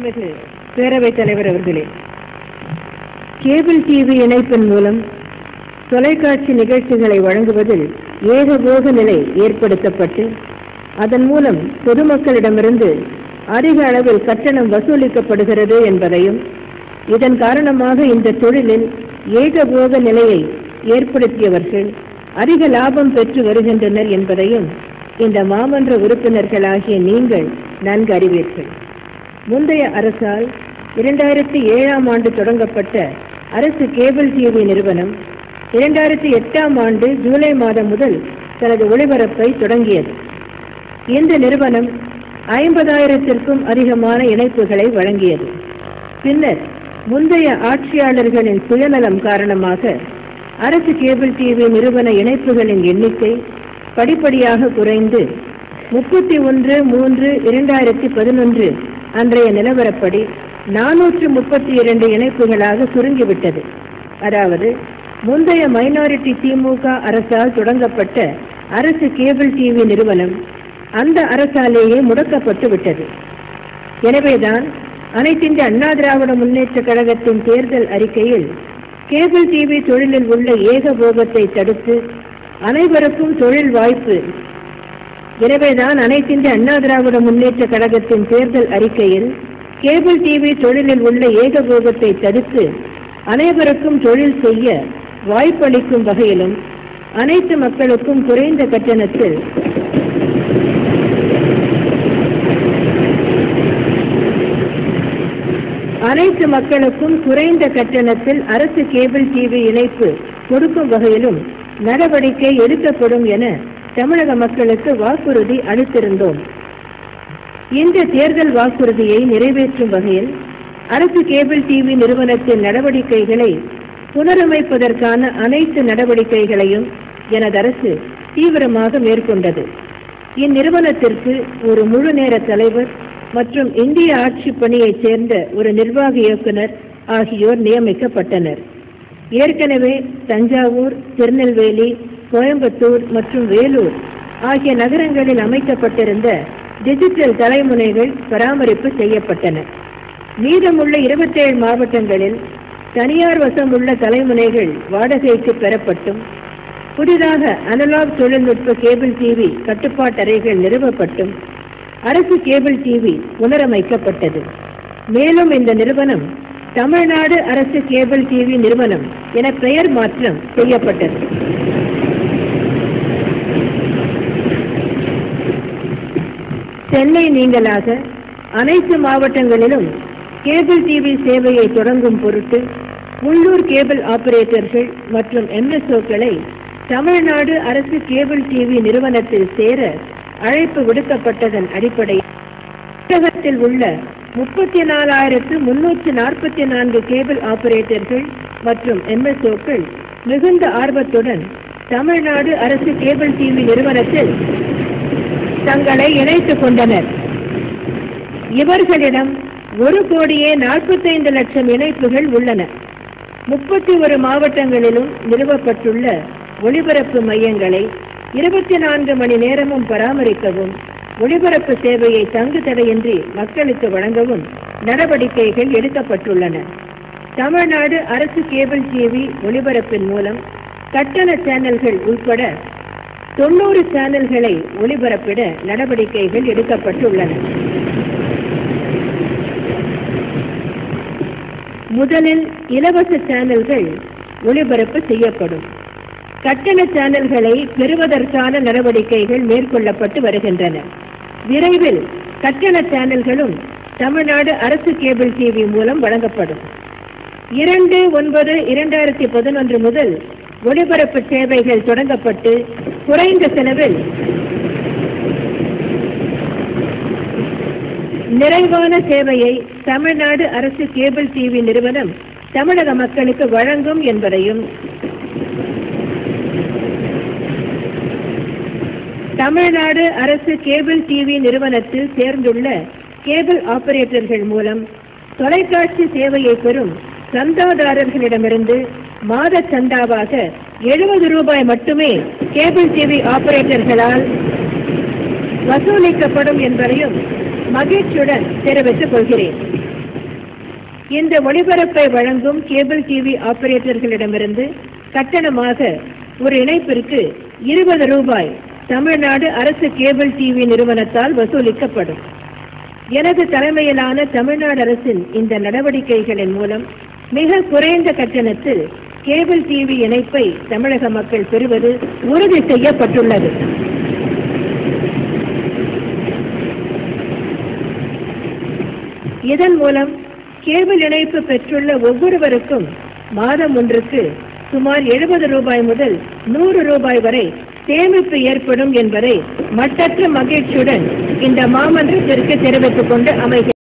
மாண்புமிகு பேரவைத் தலைவர் அவர்களே, கேபிள் டிவி இணைப்பின் மூலம் தொலைக்காட்சி நிகழ்ச்சிகளை வழங்குவதில் ஏகபோக நிலை ஏற்படுத்தப்பட்டு அதன் மூலம் பொதுமக்களிடமிருந்து அதிக அளவில் கட்டணம் வசூலிக்கப்படுகிறது என்பதையும், இதன் காரணமாக இந்த தொழிலில் ஏகபோக நிலையை ஏற்படுத்தியவர்கள் அதிக லாபம் பெற்று வருகின்றனர் என்பதையும் இந்த மாமன்ற உறுப்பினர்களாகிய நீங்கள் நன்கு அறிவீர்கள். முந்தைய அரசால் 2007ஆம் ஆண்டு தொடங்கப்பட்ட அரசு கேபிள் டிவி நிறுவனம் 2008ஆம் ஆண்டு ஜூலை மாதம் முதல் தனது ஒளிபரப்பை தொடங்கியது. இந்த நிறுவனம் 50,000த்திற்கும் அதிகமான இணைப்புகளை வழங்கியது. பின்னர் முந்தைய ஆட்சியாளர்களின் சுயநலம் காரணமாக அரசு கேபிள் டிவி நிறுவன இணைப்புகளின் எண்ணிக்கை படிப்படியாக குறைந்து 31/3/2011 அன்றைய நிலவரப்படி 432 இணைப்புகளாக சுருங்கிவிட்டது. அதாவது முந்தைய மைனாரிட்டி திமுக அரசால் தொடங்கப்பட்ட அரசு கேபிள் டிவி நிறுவனம் அந்த அரசாலேயே முடக்கப்பட்டு விட்டது. எனவேதான் அனைத்திந்திய அண்ணா திராவிட முன்னேற்ற கழகத்தின் தேர்தல் அறிக்கையில் கேபிள் டிவி தொழிலில் உள்ள ஏகபோகத்தை தடுத்து அனைவருக்கும் தொழில் வாய்ப்பு எனவேதான் அனைத்திந்திய அண்ணா திராவிட முன்னேற்ற கழகத்தின் தேர்தல் அறிக்கையில் கேபிள் டிவி தொழிலில் உள்ள ஏகபோகத்தை தடுத்து அனைவருக்கும் தொழில் செய்ய வாய்ப்பளிக்கும் வகையிலும் அனைத்து மக்களுக்கும் குறைந்த கட்டணத்தில் அரசு கேபிள் டிவி இணைப்பு கொடுக்கும் வகையிலும் நடவடிக்கை எடுக்கப்படும் என தமிழக மக்களுக்கு வாக்குறுதி அளித்திருந்தோம். இந்த தேர்தல் வாக்குறுதியை நிறைவேற்றும் வகையில் அரசு கேபிள் டிவி நிறுவனத்தின் நடவடிக்கைகளை புனரமைப்பதற்கான அனைத்து நடவடிக்கைகளையும் எனது அரசு தீவிரமாக மேற்கொண்டது. இந்நிறுவனத்திற்கு ஒரு முழு நேர தலைவர் மற்றும் இந்திய ஆட்சி பணியைச் சேர்ந்த ஒரு நிர்வாக இயக்குனர் ஆகியோர் நியமிக்கப்பட்டனர். ஏற்கனவே தஞ்சாவூர், திருநெல்வேலி, கோயம்புத்தூர் மற்றும் வேலூர் ஆகிய நகரங்களில் அமைக்கப்பட்டிருந்த டிஜிட்டல் தலைமுனைகள் பராமரிப்பு செய்யப்பட்டன. மீதமுள்ள 27 மாவட்டங்களில் தனியார் வசம் உள்ள தலைமுனைகள் வாடகைக்கு பெறப்பட்டும் புதிதாக அனலாக் தொழில்நுட்ப கேபிள் டிவி கட்டுப்பாட்டறைகள் நிறுவப்பட்டும் அரசு கேபிள் டிவி புனரமைக்கப்பட்டது. மேலும் இந்த நிறுவனம் தமிழ்நாடு அரசு கேபிள் டிவி நிறுவனம் என பெயர் மாற்றம் செய்யப்பட்டது. சென்னை நீங்களாக அனைத்து மாவட்டங்களிலும் கேபிள் டிவி சேவையை தொடங்கும் பொருட்டு உள்ளூர் கேபிள் ஆபரேட்டர்கள் மற்றும் MSOக்களை தமிழ்நாடு அரசு கேபிள் டிவி நிறுவனத்தில் சேர அழைப்பு விடுக்கப்பட்டதன் அடிப்படையில் தமிழகத்தில் உள்ள 34,344 கேபிள் ஆபரேட்டர்கள் மற்றும் MSOக்கள் மிகுந்த ஆர்வத்துடன் தமிழ்நாடு அரசு கேபிள் டிவி நிறுவனத்தில் தங்களை இணைத்துக் கொண்டனர். இவர்களிடம் 1,45,00,000 இணைப்புகள் உள்ளன. 31 மாவட்டங்களிலும் நிறுவப்பட்டுள்ள ஒளிபரப்பு மையங்களை 24 மணி நேரமும் பராமரிக்கவும் ஒளிபரப்பு சேவையை தங்கு தடையின்றி மக்களுக்கு வழங்கவும் நடவடிக்கைகள் எடுக்கப்பட்டுள்ளன. தமிழ்நாடு அரசு கேபிள் டிவி ஒளிபரப்பின் மூலம் கட்டண சேனல்கள் உட்பட 90 சேனல்களை ஒளிபரப்பிட நடவடிக்கைகள் எடுக்கப்பட்டுள்ளன. முதலில் இலவச சேனல்கள் ஒளிபரப்பு செய்யப்படும். கட்டண சேனல்களை பெறுவதற்கான நடவடிக்கைகள் மேற்கொள்ளப்பட்டு வருகின்றன. விரைவில் கட்டண சேனல்களும் தமிழ்நாடு அரசு கேபிள் டிவி மூலம் வழங்கப்படும். 2/9/2011 முதல் ஒளிபரப்பு சேவைகள் தொடங்கப்பட்டு குறைந்த செலவில் நிறைவான சேவையை தமிழ்நாடு அரசு கேபிள் டிவி நிறுவனம் தமிழக மக்களுக்கு வழங்கும் என்பதையும் தமிழ்நாடு அரசு கேபிள் டிவி நிறுவனத்தில் சேர்ந்துள்ள கேபிள் ஆபரேட்டர்கள் மூலம் தொலைக்காட்சி சேவையை பெறும் சந்தாதாரர்களிடமிருந்து மாத சந்தாவாக 70 ரூபாய் மட்டுமே கேபிள் டிவி ஆபரேட்டர்களால் வசூலிக்கப்படும் என்பதையும் மகிழ்ச்சியுடன் தெரிவித்துக் கொள்கிறேன். இந்த ஒளிபரப்பை வழங்கும் கேபிள் டிவி ஆபரேட்டர்களிடமிருந்து கட்டணமாக ஒரு இணைப்பிற்கு 20 ரூபாய் தமிழ்நாடு அரசு கேபிள் டிவி நிறுவனத்தால் வசூலிக்கப்படும். எனது தலைமையிலான தமிழ்நாடு அரசின் இந்த நடவடிக்கைகளின் மூலம் மிக குறைந்த கட்டணத்தில் கேபிள் டிவி இணைப்பை தமிழக மக்கள் பெறுவது உறுதி செய்யப்பட்டுள்ளது. இதன் மூலம் கேபிள் இணைப்பு பெற்றுள்ள ஒவ்வொருவருக்கும் மாதம் ஒன்றுக்கு சுமார் 70 ரூபாய் முதல் 100 ரூபாய் வரை சேமிப்பு ஏற்படும் என்பதை மட்டற்ற மகிழ்ச்சியுடன் இந்த மாமன்றத்திற்கு தெரிவித்துக் கொண்டு அமைகிறேன்.